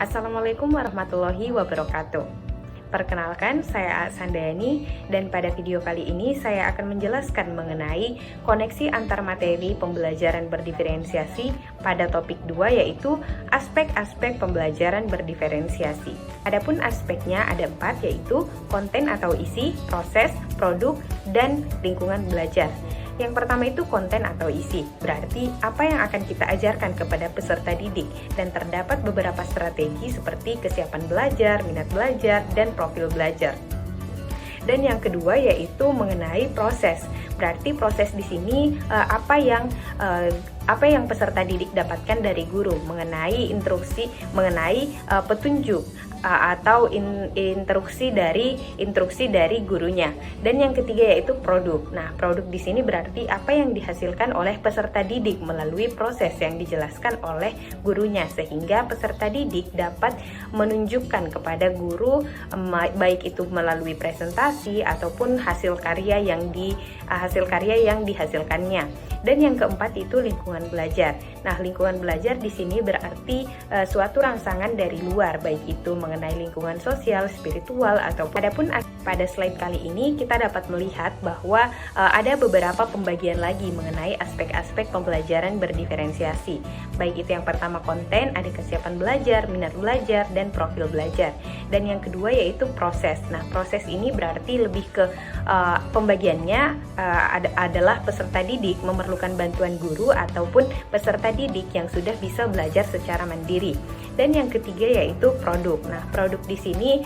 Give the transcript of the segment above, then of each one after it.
Assalamualaikum warahmatullahi wabarakatuh. Perkenalkan, saya Sandani dan pada video kali ini saya akan menjelaskan mengenai koneksi antar materi pembelajaran berdiferensiasi pada topik 2, yaitu aspek-aspek pembelajaran berdiferensiasi. Adapun aspeknya ada 4, yaitu konten atau isi, proses, produk, dan lingkungan belajar. Yang pertama itu konten atau isi, berarti apa yang akan kita ajarkan kepada peserta didik, dan terdapat beberapa strategi seperti kesiapan belajar, minat belajar, dan profil belajar. Dan yang kedua yaitu mengenai proses, berarti proses di sini apa yang peserta didik dapatkan dari guru mengenai instruksi, mengenai petunjuk atau instruksi dari gurunya. Dan yang ketiga yaitu produk. Nah, produk di sini berarti apa yang dihasilkan oleh peserta didik melalui proses yang dijelaskan oleh gurunya, sehingga peserta didik dapat menunjukkan kepada guru baik itu melalui presentasi ataupun hasil karya yang dihasilkannya. Dan yang keempat itu lingkungan belajar. Nah, lingkungan belajar di sini berarti suatu rangsangan dari luar, baik itu mengenai lingkungan sosial, spiritual, ataupun pada slide kali ini kita dapat melihat bahwa ada beberapa pembagian lagi mengenai aspek-aspek pembelajaran berdiferensiasi. Baik itu yang pertama konten, ada kesiapan belajar, minat belajar, dan profil belajar. Dan yang kedua yaitu proses. Nah, proses ini berarti lebih ke pembagiannya adalah peserta didik memerlukan bantuan guru ataupun peserta didik yang sudah bisa belajar secara mandiri. Dan yang ketiga yaitu produk. Nah, produk di sini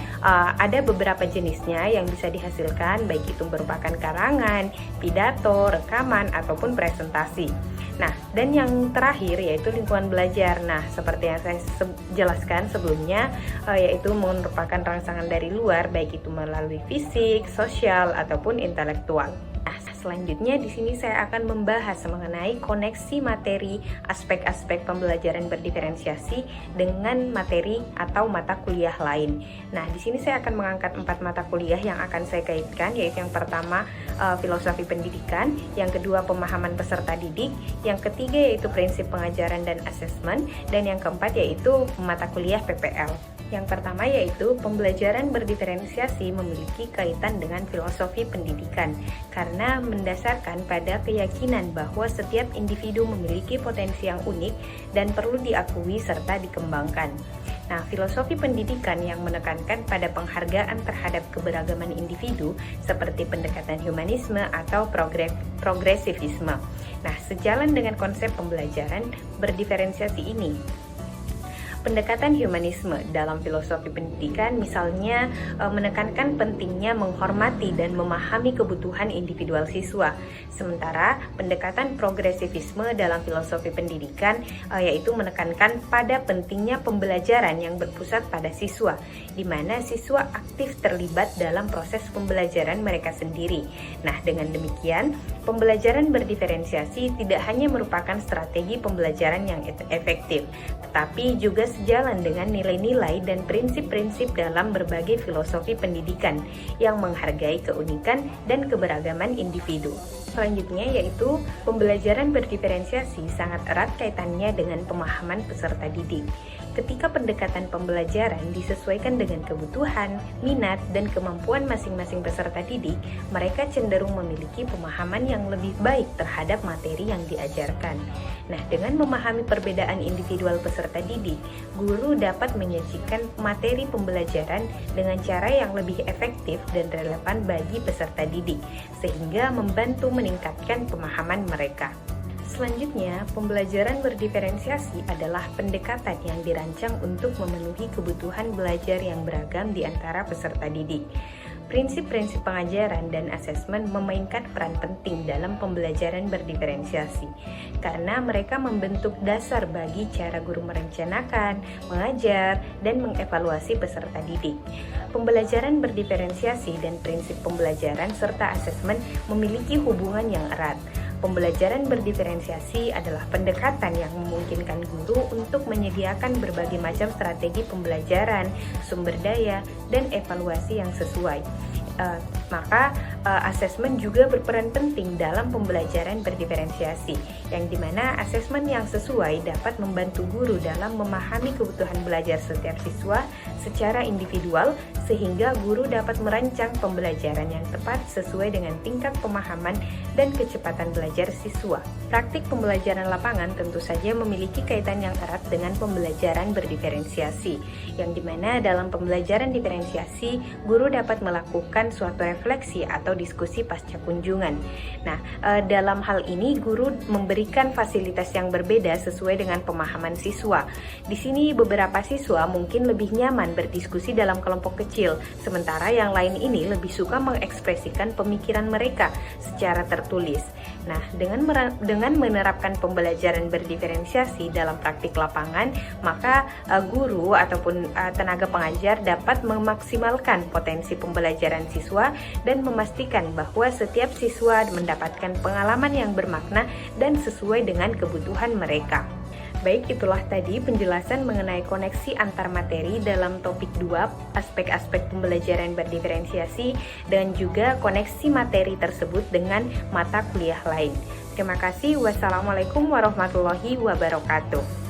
ada beberapa jenisnya yang bisa dihasilkan, baik itu merupakan karangan, pidato, rekaman, ataupun presentasi. Nah, dan yang terakhir yaitu lingkungan belajar. Nah, seperti yang saya jelaskan sebelumnya, yaitu merupakan rangsangan dari luar, baik itu melalui fisik, sosial, ataupun intelektual. Nah, selanjutnya di sini saya akan membahas mengenai koneksi materi aspek-aspek pembelajaran berdiferensiasi dengan materi atau mata kuliah lain. Nah, di sini saya akan mengangkat 4 mata kuliah yang akan saya kaitkan, yaitu yang pertama filosofi pendidikan, yang kedua pemahaman peserta didik, yang ketiga yaitu prinsip pengajaran dan asesmen, dan yang keempat yaitu mata kuliah PPL. Yang pertama yaitu pembelajaran berdiferensiasi memiliki kaitan dengan filosofi pendidikan karena mendasarkan pada keyakinan bahwa setiap individu memiliki potensi yang unik dan perlu diakui serta dikembangkan. Nah, filosofi pendidikan yang menekankan pada penghargaan terhadap keberagaman individu seperti pendekatan humanisme atau progresivisme. Nah, sejalan dengan konsep pembelajaran berdiferensiasi ini, pendekatan humanisme dalam filosofi pendidikan misalnya menekankan pentingnya menghormati dan memahami kebutuhan individual siswa. Sementara pendekatan progresivisme dalam filosofi pendidikan yaitu menekankan pada pentingnya pembelajaran yang berpusat pada siswa, di mana siswa aktif terlibat dalam proses pembelajaran mereka sendiri. Nah, dengan demikian, pembelajaran berdiferensiasi tidak hanya merupakan strategi pembelajaran yang efektif, tetapi juga sejalan dengan nilai-nilai dan prinsip-prinsip dalam berbagai filosofi pendidikan yang menghargai keunikan dan keberagaman individu. Selanjutnya yaitu pembelajaran berdiferensiasi sangat erat kaitannya dengan pemahaman peserta didik. Ketika pendekatan pembelajaran disesuaikan dengan kebutuhan, minat, dan kemampuan masing-masing peserta didik, mereka cenderung memiliki pemahaman yang lebih baik terhadap materi yang diajarkan. Nah, dengan memahami perbedaan individual peserta didik, guru dapat menyajikan materi pembelajaran dengan cara yang lebih efektif dan relevan bagi peserta didik, sehingga membantu meningkatkan pemahaman mereka. Selanjutnya, pembelajaran berdiferensiasi adalah pendekatan yang dirancang untuk memenuhi kebutuhan belajar yang beragam di antara peserta didik. Prinsip-prinsip pengajaran dan asesmen memainkan peran penting dalam pembelajaran berdiferensiasi karena mereka membentuk dasar bagi cara guru merencanakan, mengajar, dan mengevaluasi peserta didik. Pembelajaran berdiferensiasi dan prinsip pembelajaran serta asesmen memiliki hubungan yang erat. Pembelajaran berdiferensiasi adalah pendekatan yang memungkinkan guru untuk menyediakan berbagai macam strategi pembelajaran, sumber daya, dan evaluasi yang sesuai. Maka asesmen juga berperan penting dalam pembelajaran berdiferensiasi, yang dimana asesmen yang sesuai dapat membantu guru dalam memahami kebutuhan belajar setiap siswa secara individual, sehingga guru dapat merancang pembelajaran yang tepat sesuai dengan tingkat pemahaman dan kecepatan belajar siswa. Praktik pembelajaran lapangan tentu saja memiliki kaitan yang erat dengan pembelajaran berdiferensiasi, yang dimana dalam pembelajaran diferensiasi, guru dapat melakukan suatu refleksi atau diskusi pasca kunjungan. Nah, dalam hal ini guru memberikan fasilitas yang berbeda sesuai dengan pemahaman siswa. Di sini beberapa siswa mungkin lebih nyaman berdiskusi dalam kelompok kecil, sementara yang lain ini lebih suka mengekspresikan pemikiran mereka secara tertulis. Nah, dengan menerapkan pembelajaran berdiferensiasi dalam praktik lapangan, maka guru ataupun tenaga pengajar dapat memaksimalkan potensi pembelajaran siswa dan memastikan bahwa setiap siswa mendapatkan pengalaman yang bermakna dan sesuai dengan kebutuhan mereka. Baik, itulah tadi penjelasan mengenai koneksi antar materi dalam topik 2, aspek-aspek pembelajaran berdiferensiasi, dan juga koneksi materi tersebut dengan mata kuliah lain. Terima kasih. Wassalamualaikum warahmatullahi wabarakatuh.